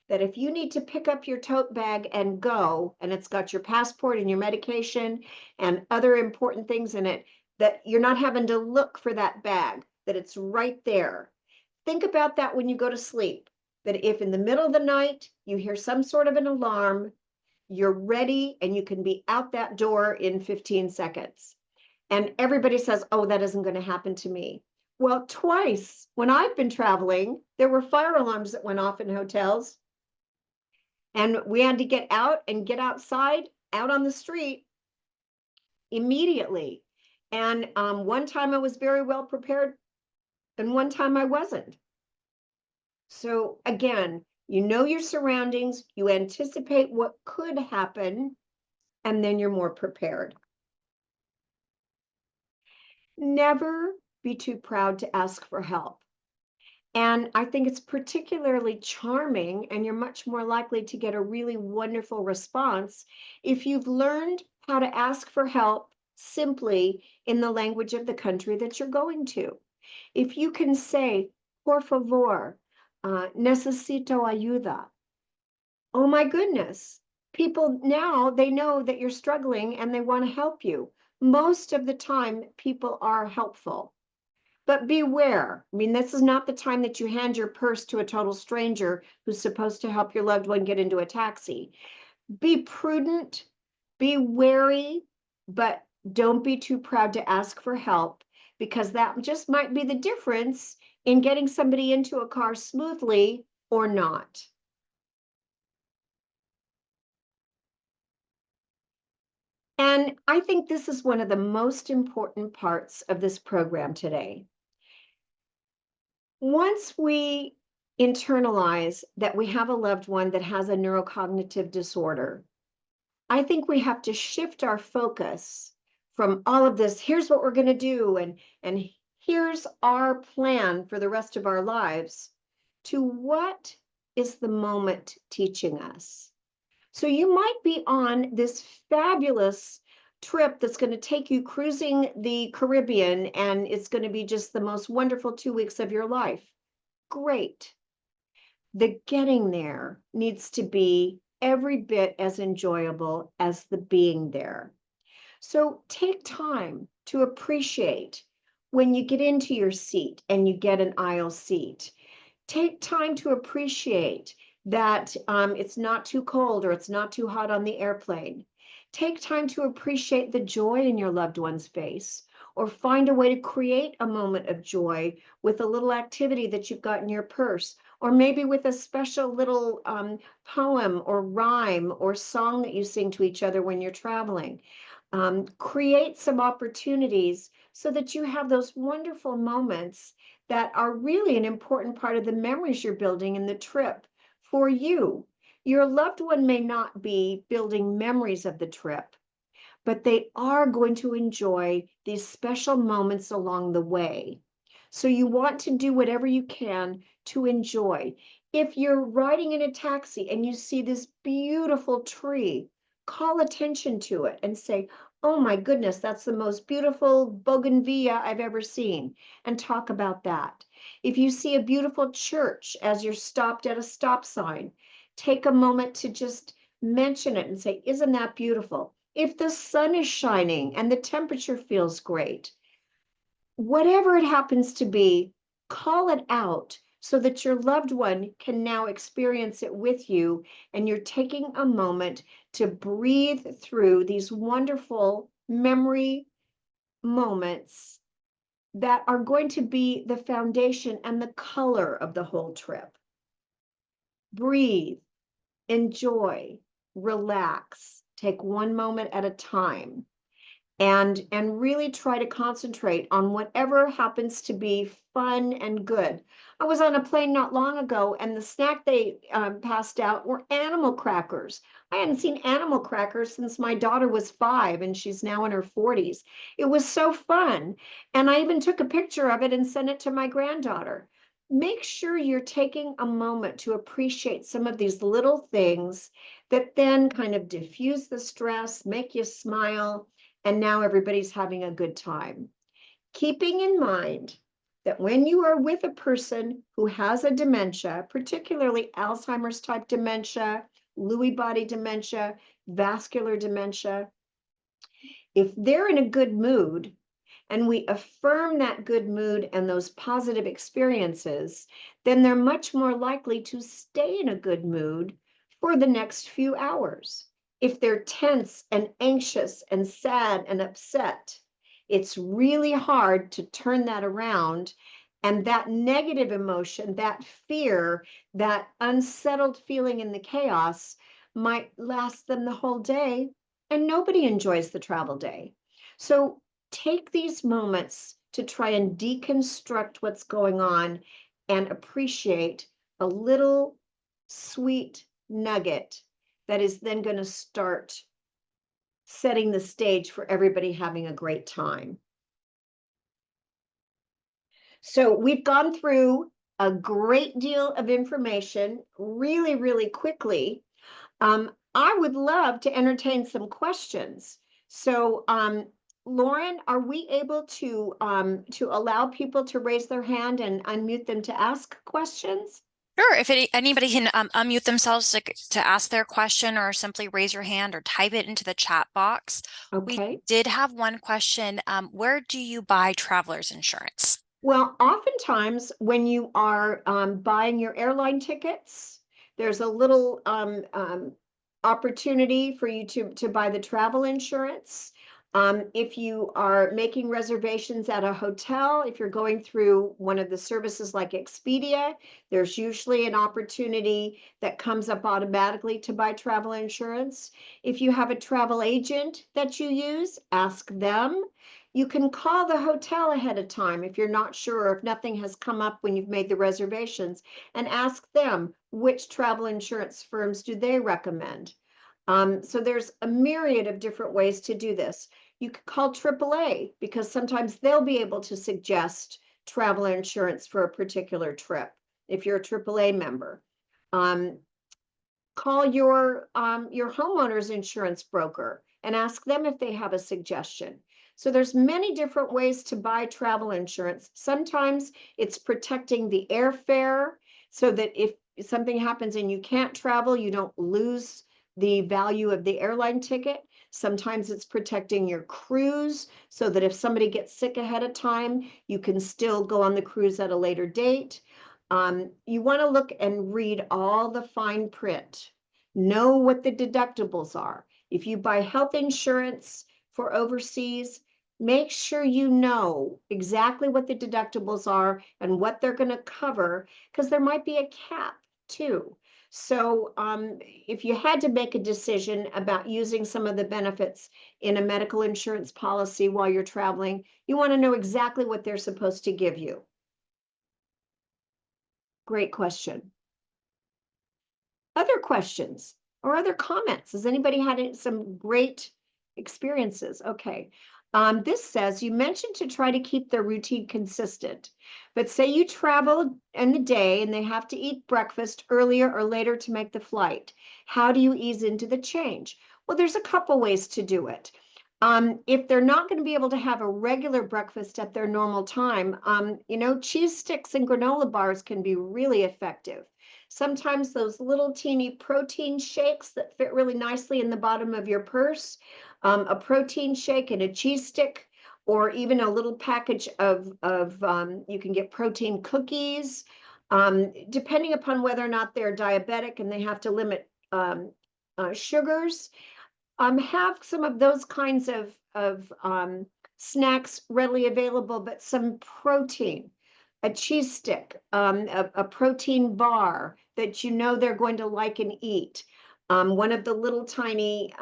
that if you need to pick up your tote bag and go, and it's got your passport and your medication and other important things in it, that you're not having to look for that bag, that it's right there. Think about that when you go to sleep, that if in the middle of the night you hear some sort of an alarm, you're ready and you can be out that door in 15 seconds. And everybody says, oh, that isn't going to happen to me. Well, twice when I've been traveling, there were fire alarms that went off in hotels, and we had to get out and get outside, out on the street immediately. And one time I was very well prepared, and one time I wasn't. So again, you know your surroundings, you anticipate what could happen, and then you're more prepared. Never be too proud to ask for help. And I think it's particularly charming, and you're much more likely to get a really wonderful response if you've learned how to ask for help simply in the language of the country that you're going to. If you can say, por favor, necesito ayuda. Oh my goodness, People now, they know that you're struggling and they want to help you. Most of the time, people are helpful. But beware. I mean, this is not the time that you hand your purse to a total stranger who's supposed to help your loved one get into a taxi. Be prudent, be wary, but don't be too proud to ask for help, because that just might be the difference in getting somebody into a car smoothly or not. And I think this is one of the most important parts of this program today. Once we internalize that we have a loved one that has a neurocognitive disorder, I think we have to shift our focus from all of this, here's what we're going to do, and here's our plan for the rest of our lives, to what is the moment teaching us. So you might be on this fabulous trip that's going to take you cruising the Caribbean, and it's going to be just the most wonderful 2 weeks of your life. Great. The getting there needs to be every bit as enjoyable as the being there. So take time to appreciate when you get into your seat and you get an aisle seat. Take time to appreciate that it's not too cold or it's not too hot on the airplane. Take time to appreciate the joy in your loved one's face, or find a way to create a moment of joy with a little activity that you've got in your purse, or maybe with a special little poem or rhyme or song that you sing to each other when you're traveling. Create some opportunities so that you have those wonderful moments that are really an important part of the memories you're building in the trip for you. Your loved one may not be building memories of the trip, but they are going to enjoy these special moments along the way. So you want to do whatever you can to enjoy. If you're riding in a taxi and you see this beautiful tree, call attention to it and say, oh my goodness, that's the most beautiful bougainvillea I've ever seen, and talk about that. If you see a beautiful church as you're stopped at a stop sign, take a moment to just mention it and say, isn't that beautiful? If the sun is shining and the temperature feels great, whatever it happens to be, call it out so that your loved one can now experience it with you. And you're taking a moment to breathe through these wonderful memory moments that are going to be the foundation and the color of the whole trip. Breathe, enjoy, relax, take one moment at a time, and really try to concentrate on whatever happens to be fun and good. I was on a plane not long ago, and the snack they passed out were animal crackers. I hadn't seen animal crackers since my daughter was 5, and she's now in her 40s. It was so fun, and I even took a picture of it and sent it to my granddaughter. Make sure you're taking a moment to appreciate some of these little things that then kind of diffuse the stress, make you smile, and now everybody's having a good time. Keeping in mind that when you are with a person who has a dementia, particularly Alzheimer's type dementia, Lewy body dementia, vascular dementia, if they're in a good mood and we affirm that good mood and those positive experiences, then they're much more likely to stay in a good mood for the next few hours. If they're tense and anxious and sad and upset, it's really hard to turn that around. And that negative emotion, that fear, that unsettled feeling in the chaos might last them the whole day, and nobody enjoys the travel day. So take these moments to try and deconstruct what's going on and appreciate a little sweet nugget that is then going to start setting the stage for everybody having a great time. So we've gone through a great deal of information really, really quickly. I would love to entertain some questions. So, Lauren, are we able to allow people to raise their hand and unmute them to ask questions? Sure, if anybody can unmute themselves to ask their question or simply raise your hand or type it into the chat box. We Okay. did have one question. Where do you buy traveler's insurance? Well, oftentimes when you are buying your airline tickets, there's a little opportunity for you to buy the travel insurance. If you are making reservations at a hotel, if you're going through one of the services like Expedia, there's usually an opportunity that comes up automatically to buy travel insurance. If you have a travel agent that you use, ask them. You can call the hotel ahead of time if you're not sure, if nothing has come up when you've made the reservations, and ask them which travel insurance firms do they recommend. So there's a myriad of different ways to do this. You could call AAA because sometimes they'll be able to suggest travel insurance for a particular trip if you're a AAA member. Um, Call your homeowner's insurance broker and ask them if they have a suggestion. So there's many different ways to buy travel insurance. Sometimes it's protecting the airfare so that if something happens and you can't travel, you don't lose the value of the airline ticket. Sometimes it's protecting your cruise so that if somebody gets sick ahead of time, you can still go on the cruise at a later date. You want to look and read all the fine print. Know what the deductibles are. If you buy health insurance for overseas, make sure you know exactly what the deductibles are and what they're going to cover, because there might be a cap too. So if you had to make a decision about using some of the benefits in a medical insurance policy while you're traveling, you want to know exactly what they're supposed to give you. Great question. Other questions or other comments? Has anybody had some great experiences? Okay. This says you mentioned to try to keep their routine consistent, but say you travel in the day and they have to eat breakfast earlier or later to make the flight. How do you ease into the change? Well, there's a couple ways to do it. If they're not going to be able to have a regular breakfast at their normal time, cheese sticks and granola bars can be really effective. Sometimes those little teeny protein shakes that fit really nicely in the bottom of your purse, a protein shake and a cheese stick, or even a little package of you can get protein cookies. Depending upon whether or not they're diabetic and they have to limit sugars, have some of those kinds of snacks readily available, but some protein, a cheese stick, a protein bar that you know they're going to like and eat, one of the little tiny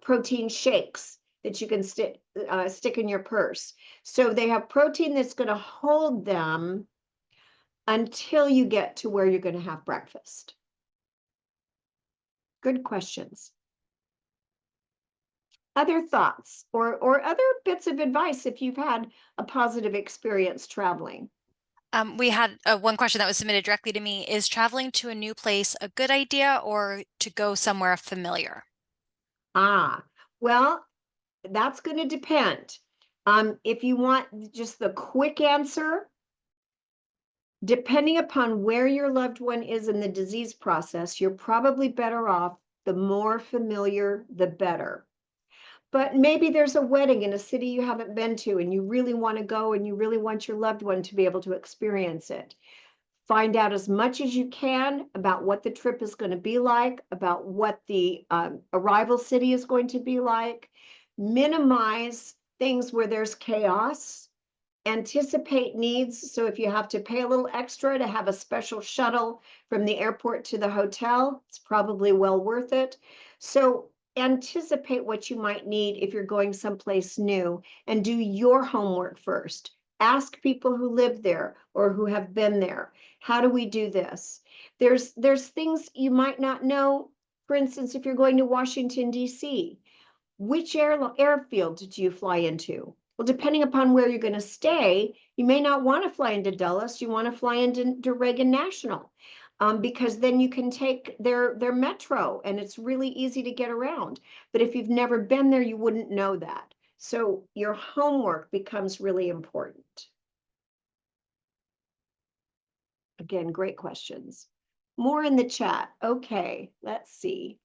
protein shakes that you can stick in your purse. So they have protein that's going to hold them until you get to where you're going to have breakfast. Good questions. Other thoughts or other bits of advice if you've had a positive experience traveling? We had one question that was submitted directly to me. Is traveling to a new place a good idea or to go somewhere familiar? Well, that's going to depend. If you want just the quick answer, depending upon where your loved one is in the disease process, you're probably better off the more familiar, the better. But maybe there's a wedding in a city you haven't been to and you really want to go and you really want your loved one to be able to experience it. Find out as much as you can about what the trip is going to be like, about what the arrival city is going to be like. Minimize things where there's chaos. Anticipate needs. So if you have to pay a little extra to have a special shuttle from the airport to the hotel, it's probably well worth it. So anticipate what you might need if you're going someplace new and do your homework first. Ask people who live there or who have been there. How do we do this? There's things you might not know. For instance, if you're going to Washington, D.C., which airfield did you fly into? Well, depending upon where you're going to stay, you may not want to fly into Dulles. You want to fly into Reagan National, because then you can take their metro and it's really easy to get around. But if you've never been there, you wouldn't know that. So your homework becomes really important. Again, great questions. More in the chat. Okay, let's see.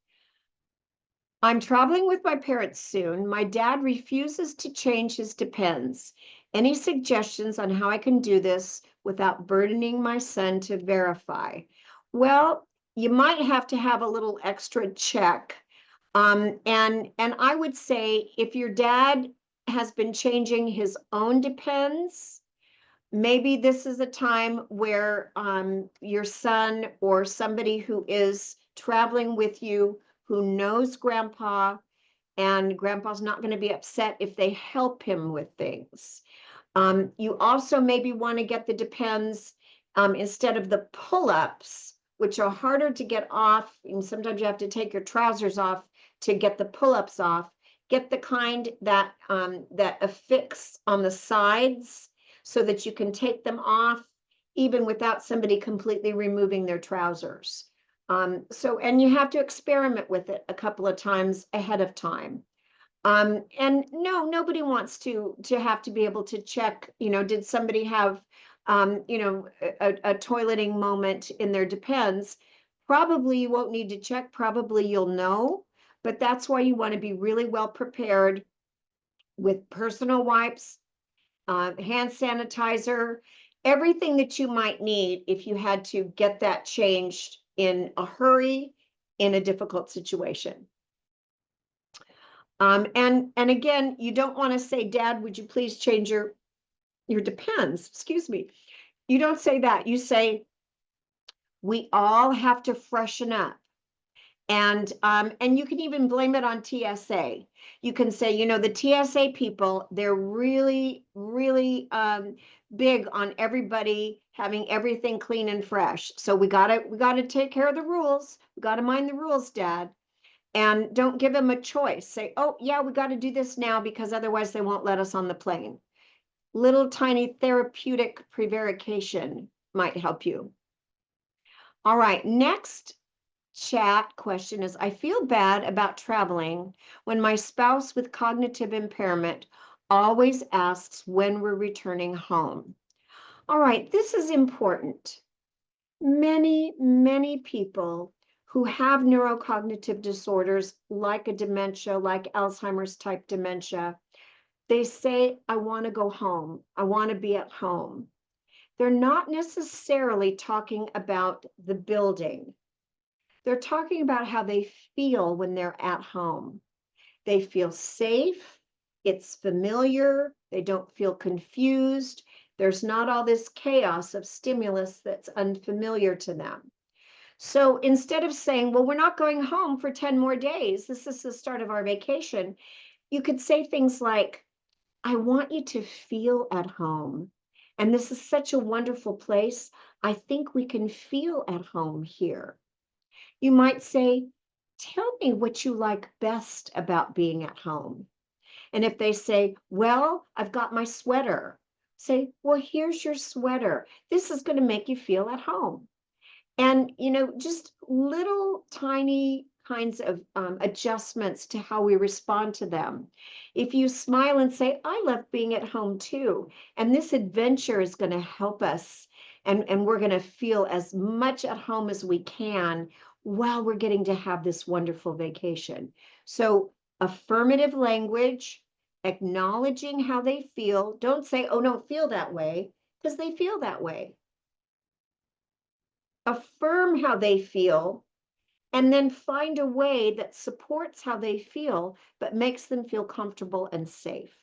I'm traveling with my parents soon. My dad refuses to change his Depends. Any suggestions on how I can do this without burdening my son to verify? Well, you might have to have a little extra check. And I would say if your dad has been changing his own Depends, maybe this is a time where your son or somebody who is traveling with you who knows grandpa, and grandpa's not going to be upset if they help him with things. You also maybe want to get the Depends instead of the pull-ups, which are harder to get off, and sometimes you have to take your trousers off to get the pull-ups off. Get the kind that that affix on the sides so that you can take them off even without somebody completely removing their trousers. And you have to experiment with it a couple of times ahead of time. And no, nobody wants to have to be able to check, did somebody have, a toileting moment in their Depends? Probably you won't need to check, probably you'll know, but that's why you want to be really well prepared with personal wipes, hand sanitizer, everything that you might need if you had to get that changed in a hurry in a difficult situation. And again, you don't want to say, Dad, would you please change your Depends? Excuse me. You don't say that. You say, we all have to freshen up. And you can even blame it on TSA. You can say, the TSA people, they're really, really big on everybody having everything clean and fresh. So we gotta take care of the rules. We gotta mind the rules, Dad. And don't give them a choice. Say, oh, yeah, we got to do this now because otherwise they won't let us on the plane. Little tiny therapeutic prevarication might help you. All right, next chat question is, I feel bad about traveling when my spouse with cognitive impairment always asks when we're returning home. All right, this is important. Many, many people who have neurocognitive disorders like a dementia, like Alzheimer's type dementia, they say, I want to go home. I want to be at home. They're not necessarily talking about the building. They're talking about how they feel when they're at home. They feel safe. It's familiar. They don't feel confused. There's not all this chaos of stimulus that's unfamiliar to them. So instead of saying, well, we're not going home for 10 more days, this is the start of our vacation, you could say things like, I want you to feel at home. And this is such a wonderful place. I think we can feel at home here. You might say, tell me what you like best about being at home. And if they say, well, I've got my sweater, say, well, here's your sweater. This is going to make you feel at home. And, just little tiny kinds of adjustments to how we respond to them. If you smile and say, I love being at home too, and this adventure is going to help us, and we're going to feel as much at home as we can while we're getting to have this wonderful vacation. So affirmative language, acknowledging how they feel. Don't say, oh, don't feel that way, because they feel that way. Affirm how they feel, and then find a way that supports how they feel, but makes them feel comfortable and safe.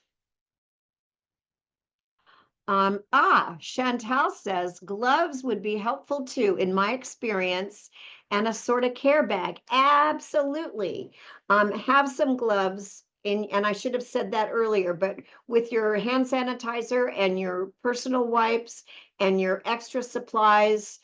Chantal says gloves would be helpful too, in my experience, and a sort of care bag. Absolutely. Have some gloves in, and I should have said that earlier, but with your hand sanitizer and your personal wipes and your extra supplies,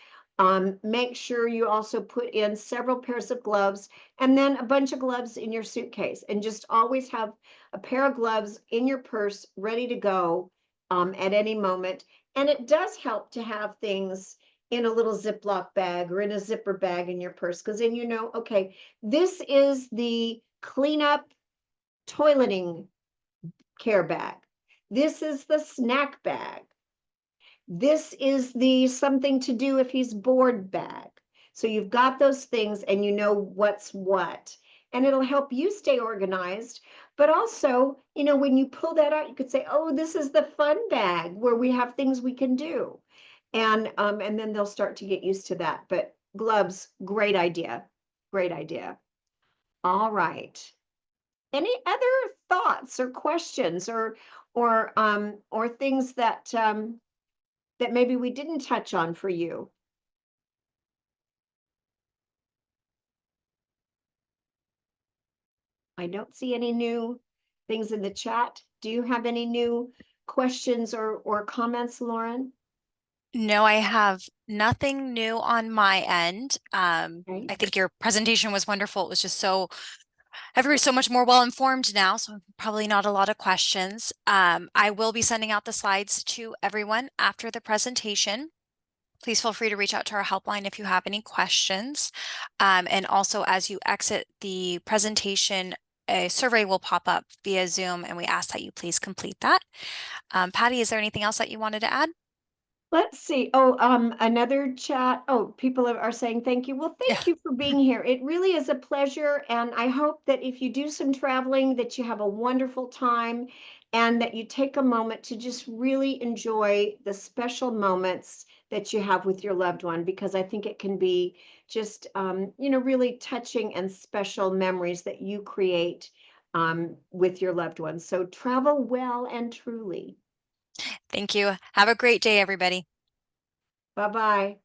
make sure you also put in several pairs of gloves and then a bunch of gloves in your suitcase, and just always have a pair of gloves in your purse ready to go at any moment. And it does help to have things in a little Ziploc bag or in a zipper bag in your purse, because then okay, this is the cleanup toileting care bag. This is the snack bag. This is the something to do if he's bored bag. So you've got those things and you know what's what. And it'll help you stay organized. But also, when you pull that out, you could say, oh, this is the fun bag where we have things we can do. And then they'll start to get used to that. But gloves, great idea. Great idea. All right. Any other thoughts or questions or things that maybe we didn't touch on for you? I don't see any new things in the chat. Do you have any new questions or comments, Lauren? No, I have nothing new on my end. Okay. I think your presentation was wonderful. It was just everybody's so much more well informed now, so probably not a lot of questions. I will be sending out the slides to everyone after the presentation. Please feel free to reach out to our helpline if you have any questions. And also, as you exit the presentation, a survey will pop up via Zoom, and we ask that you please complete that. Patty, is there anything else that you wanted to add? Let's see. Oh, another chat. Oh, people are saying thank you. Well, Yeah. thank you for being here. It really is a pleasure. And I hope that if you do some traveling, that you have a wonderful time and that you take a moment to just really enjoy the special moments that you have with your loved one, because I think it can be just, really touching and special memories that you create with your loved ones. So travel well and truly. Thank you. Have a great day, everybody. Bye bye.